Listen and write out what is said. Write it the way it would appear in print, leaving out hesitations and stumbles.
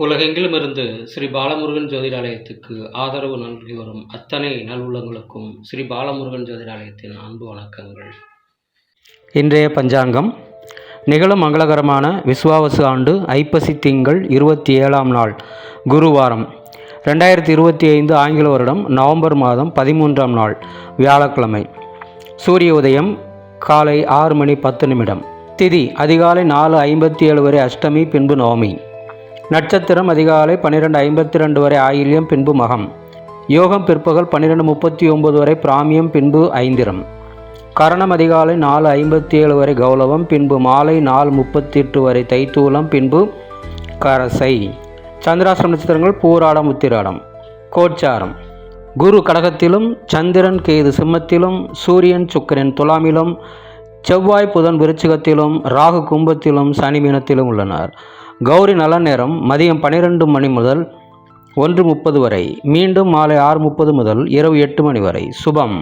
உலகெங்கிலுமிருந்து ஸ்ரீ பாலமுருகன் ஜோதிடாலயத்துக்கு ஆதரவு நல்கி வரும் அத்தனை நல்வுள்ளங்களுக்கும் ஸ்ரீ பாலமுருகன் ஜோதிடாலயத்தின் அன்பு வணக்கங்கள். இன்றைய பஞ்சாங்கம் நிகழும் மங்களகரமான விசுவாவசு ஆண்டு ஐப்பசி திங்கள் 27ஆம் நாள் குருவாரம் 2025 ஆங்கில வருடம் நவம்பர் மாதம் 13ஆம் நாள் வியாழக்கிழமை. சூரிய உதயம் காலை 6:10. திதி அதிகாலை 4:57 வரை அஷ்டமி, பின்பு நவமி. நட்சத்திரம் அதிகாலை 12:52 வரை ஆயில்யம், பின்பு மகம். யோகம் பிற்பகல் 12:39 வரை பிராமியம், பின்பு ஐந்திரம். கரணம் அதிகாலை 4:57 வரை கௌலவம், பின்பு மாலை 4:38 வரை தைத்தூலம், பின்பு கரசை. சந்திராஷ்டிரம் நட்சத்திரங்கள் பூராடம், உத்திராடம். கோச்சாரம்: குரு கடகத்திலும், சந்திரன் கேது சிம்மத்திலும், சூரியன் சுக்கிரன் துலாமிலும், செவ்வாய் புதன் விருச்சிகத்திலும், ராகு கும்பத்திலும், சனி மீனத்திலும் உள்ளனர். கௌரி நல்ல நேரம் மதியம் 12 மணி முதல் 1:30 வரை, மீண்டும் மாலை 6:30 முதல் இரவு 8 மணி வரை. சுபம்.